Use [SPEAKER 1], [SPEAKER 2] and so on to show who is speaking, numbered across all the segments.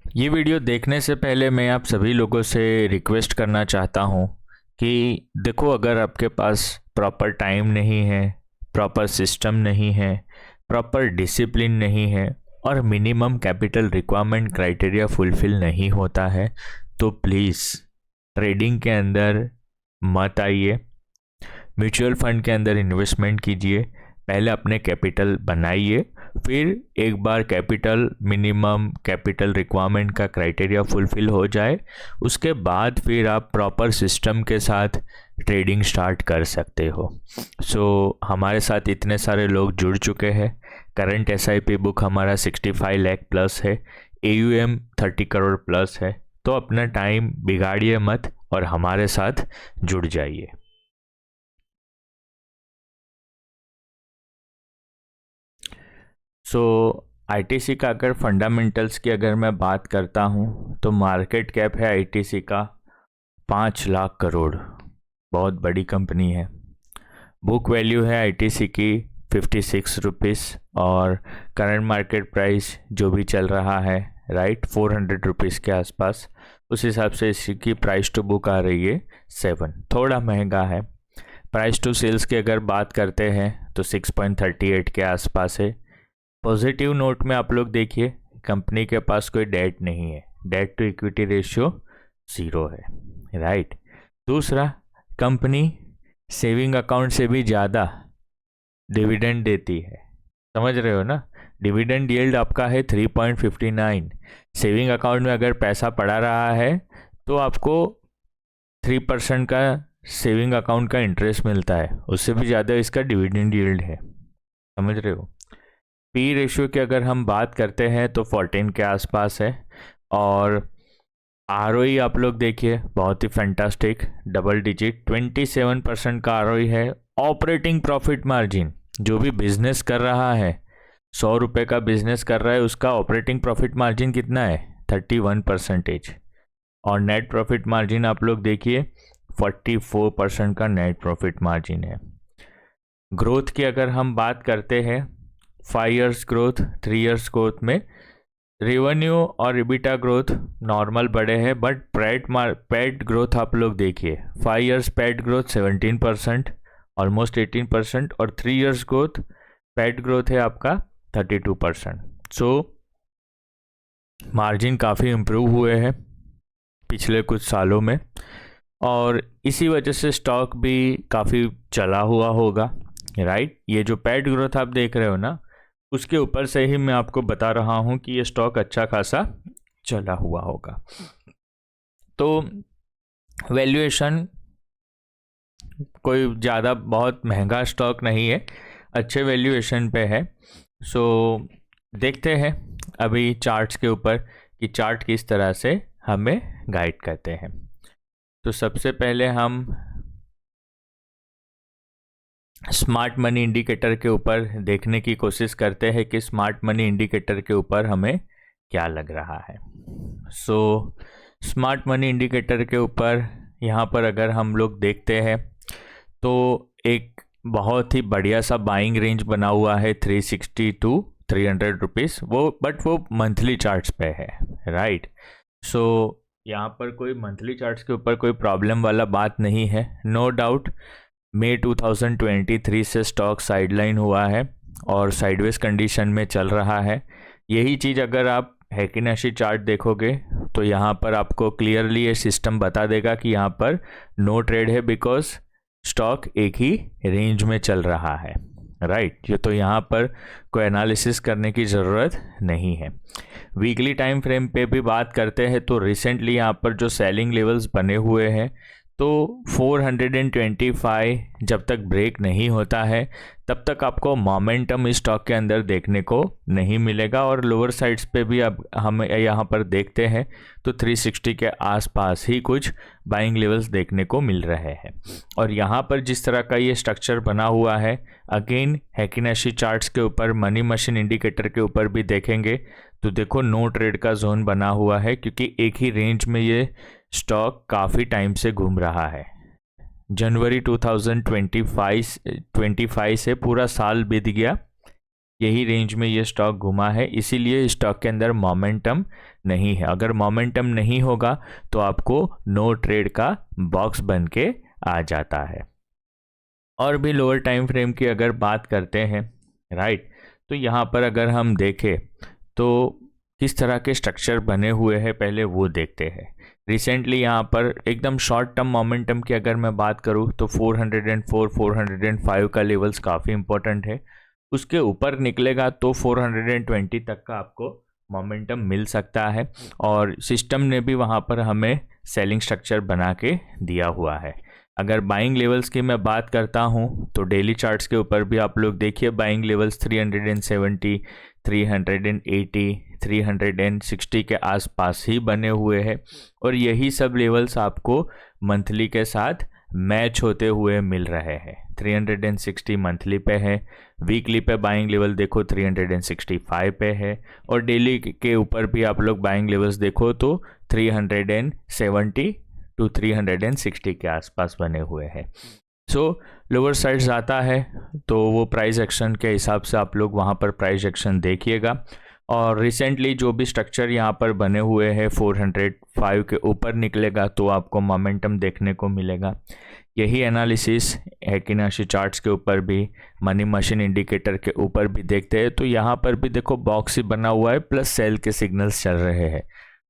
[SPEAKER 1] ये वीडियो देखने से पहले मैं आप सभी लोगों से रिक्वेस्ट करना चाहता हूँ कि देखो, अगर आपके पास प्रॉपर टाइम नहीं है, प्रॉपर सिस्टम नहीं है, प्रॉपर डिसिप्लिन नहीं है और minimum capital requirement criteria fulfil नहीं होता है, तो प्लीज़ ट्रेडिंग के अंदर मत आइए। म्यूचुअल फंड के अंदर इन्वेस्टमेंट कीजिए। पहले अपने कैपिटल बनाइए, फिर एक बार कैपिटल मिनिमम कैपिटल रिक्वायरमेंट का क्राइटेरिया फुलफिल हो जाए, उसके बाद फिर आप प्रॉपर सिस्टम के साथ ट्रेडिंग स्टार्ट कर सकते हो। हमारे साथ इतने सारे लोग जुड़ चुके हैं। करंट एसआईपी बुक हमारा 65 लाख प्लस है, एयूएम 30 करोड़ प्लस है। तो अपना टाइम बिगाड़िए मत और हमारे साथ जुड़ जाइए। आईटीसी का अगर फंडामेंटल्स की अगर मैं बात करता हूँ तो मार्केट कैप है आईटीसी का 5 लाख करोड़, बहुत बड़ी कंपनी है। बुक वैल्यू है आईटीसी की 56 रुपीज़ और करंट मार्केट प्राइस जो भी चल रहा है, राइट, 400 रुपीज़ के आसपास। उस हिसाब से इसकी प्राइस टू बुक आ रही है 7, थोड़ा महंगा है। प्राइस टू सेल्स की अगर बात करते हैं तो 6.38 के आसपास है। पॉजिटिव नोट में आप लोग देखिए, कंपनी के पास कोई डेट नहीं है, डेट टू इक्विटी रेशियो 0 है, राइट। दूसरा, कंपनी सेविंग अकाउंट से भी ज़्यादा डिविडेंड देती है, समझ रहे हो ना। डिविडेंड यील्ड आपका है 3.59। सेविंग अकाउंट में अगर पैसा पड़ा रहा है तो आपको 3% का सेविंग अकाउंट का इंटरेस्ट मिलता है, उससे भी ज़्यादा इसका डिविडेंड यील्ड है, समझ रहे हो। पी रेशियो की अगर हम बात करते हैं तो 14 के आसपास है। और आरओई आप लोग देखिए, बहुत ही फैंटास्टिक, डबल डिजिट 27% का आरओई है। ऑपरेटिंग प्रॉफिट मार्जिन, जो भी बिजनेस कर रहा है, 100 रुपये का बिजनेस कर रहा है, उसका ऑपरेटिंग प्रॉफिट मार्जिन कितना है, 31%। और नेट प्रॉफिट मार्जिन आप लोग देखिए, 44% का नेट प्रॉफिट मार्जिन है। ग्रोथ की अगर हम बात करते हैं, 5 इयर्स ग्रोथ, 3 इयर्स ग्रोथ में रेवेन्यू और इबिटा ग्रोथ नॉर्मल बड़े हैं, बट पैट ग्रोथ आप लोग देखिए, 5 इयर्स पैट ग्रोथ 17%, ऑलमोस्ट 18%, और 3 इयर्स ग्रोथ पैट ग्रोथ है आपका 32%। मार्जिन काफ़ी इम्प्रूव हुए हैं पिछले कुछ सालों में, और इसी वजह से स्टॉक भी काफ़ी चला हुआ होगा, राइट। ये जो पैट ग्रोथ आप देख रहे हो ना, उसके ऊपर से ही मैं आपको बता रहा हूँ कि ये स्टॉक अच्छा खासा चला हुआ होगा। तो वैल्यूएशन कोई ज़्यादा बहुत महंगा स्टॉक नहीं है, अच्छे वैल्यूएशन पे है। देखते हैं अभी चार्ट्स के ऊपर कि चार्ट किस तरह से हमें गाइड करते हैं। तो सबसे पहले हम स्मार्ट मनी इंडिकेटर के ऊपर देखने की कोशिश करते हैं कि स्मार्ट मनी इंडिकेटर के ऊपर हमें क्या लग रहा है। स्मार्ट मनी इंडिकेटर के ऊपर यहाँ पर अगर हम लोग देखते हैं तो एक बहुत ही बढ़िया सा बाइंग रेंज बना हुआ है 360 टू 300 रुपीज़, वो मंथली चार्ट्स पे है, राइट। यहाँ पर कोई मंथली चार्ट्स के ऊपर कोई प्रॉब्लम वाला बात नहीं है, नो डाउट। मई 2023 से स्टॉक साइडलाइन हुआ है और साइडवेज कंडीशन में चल रहा है। यही चीज़ अगर आप हैकिनाशी चार्ट देखोगे तो यहाँ पर आपको क्लियरली ये सिस्टम बता देगा कि यहाँ पर नो ट्रेड है, बिकॉज स्टॉक एक ही रेंज में चल रहा है, राइट। ये तो यहाँ पर कोई एनालिसिस करने की ज़रूरत नहीं है। वीकली टाइम फ्रेम पे भी बात करते हैं तो रिसेंटली यहाँ पर जो सेलिंग लेवल्स बने हुए हैं, तो 425 जब तक ब्रेक नहीं होता है तब तक आपको मोमेंटम इस स्टॉक के अंदर देखने को नहीं मिलेगा। और लोअर साइड्स पे भी अब हम यहाँ पर देखते हैं तो 360 के आसपास ही कुछ बाइंग लेवल्स देखने को मिल रहे हैं। और यहाँ पर जिस तरह का ये स्ट्रक्चर बना हुआ है, अगेन हैकिनाशी चार्ट्स के ऊपर, मनी मशीन इंडिकेटर के ऊपर भी देखेंगे तो देखो नो ट्रेड का जोन बना हुआ है, क्योंकि एक ही रेंज में ये स्टॉक काफ़ी टाइम से घूम रहा है। जनवरी 2025 से पूरा साल बीत गया, यही रेंज में ये स्टॉक घुमा है, इसीलिए स्टॉक के अंदर मोमेंटम नहीं है। अगर मोमेंटम नहीं होगा तो आपको नो ट्रेड का बॉक्स बन के आ जाता है। और भी लोअर टाइम फ्रेम की अगर बात करते हैं, राइट, तो यहाँ पर अगर हम देखें तो किस तरह के स्ट्रक्चर बने हुए हैं पहले वो देखते हैं। रिसेंटली यहाँ पर एकदम शॉर्ट टर्म मोमेंटम की अगर मैं बात करूँ तो 404 405 का लेवल्स काफ़ी इंपॉर्टेंट है। उसके ऊपर निकलेगा तो 420 तक का आपको मोमेंटम मिल सकता है, और सिस्टम ने भी वहाँ पर हमें सेलिंग स्ट्रक्चर बना के दिया हुआ है। अगर बाइंग लेवल्स की मैं बात करता हूँ तो डेली चार्ट्स के ऊपर भी आप लोग देखिए बाइंग लेवल्स 370, 380, 360 के आसपास ही बने हुए हैं, और यही सब लेवल्स आपको मंथली के साथ मैच होते हुए मिल रहे हैं। 360 मंथली पे है, वीकली पे बाइंग लेवल देखो 365 पे है, और डेली के ऊपर भी आप लोग बाइंग लेवल्स देखो तो 370 टू 360 के आसपास बने हुए हैं। सो लोअर साइड जाता है तो वो प्राइस एक्शन के हिसाब से आप लोग वहाँ पर प्राइस एक्शन देखिएगा। और रिसेंटली जो भी स्ट्रक्चर यहाँ पर बने हुए हैं 405 के ऊपर निकलेगा तो आपको मोमेंटम देखने को मिलेगा। यही एनालिसिस एकिनाशी चार्ट्स के ऊपर भी, मनी मशीन इंडिकेटर के ऊपर भी देखते हैं तो यहाँ पर भी देखो बॉक्स ही बना हुआ है प्लस सेल के सिग्नल्स चल रहे हैं।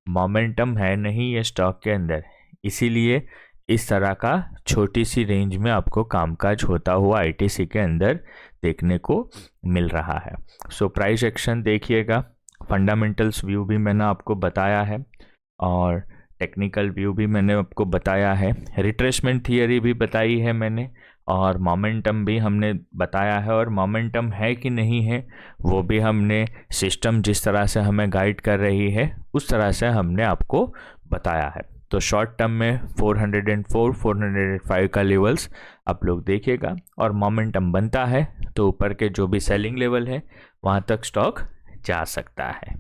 [SPEAKER 1] मोमेंटम है नहीं ये स्टॉक के अंदर, इसीलिए इस तरह का छोटी सी रेंज में आपको कामकाज होता हुआ आईटीसी के अंदर देखने को मिल रहा है। सो प्राइस एक्शन देखिएगा, फंडामेंटल्स व्यू भी मैंने आपको बताया है और टेक्निकल व्यू भी मैंने आपको बताया है, रिट्रेसमेंट थियरी भी बताई है मैंने, और मोमेंटम भी हमने बताया है। और मोमेंटम है कि नहीं है वो भी हमने, सिस्टम जिस तरह से हमें गाइड कर रही है उस तरह से हमने आपको बताया है। तो शॉर्ट टर्म में 404 405 का लेवल्स आप लोग देखिएगा, और मोमेंटम बनता है तो ऊपर के जो भी सेलिंग लेवल है वहाँ तक स्टॉक जा सकता है।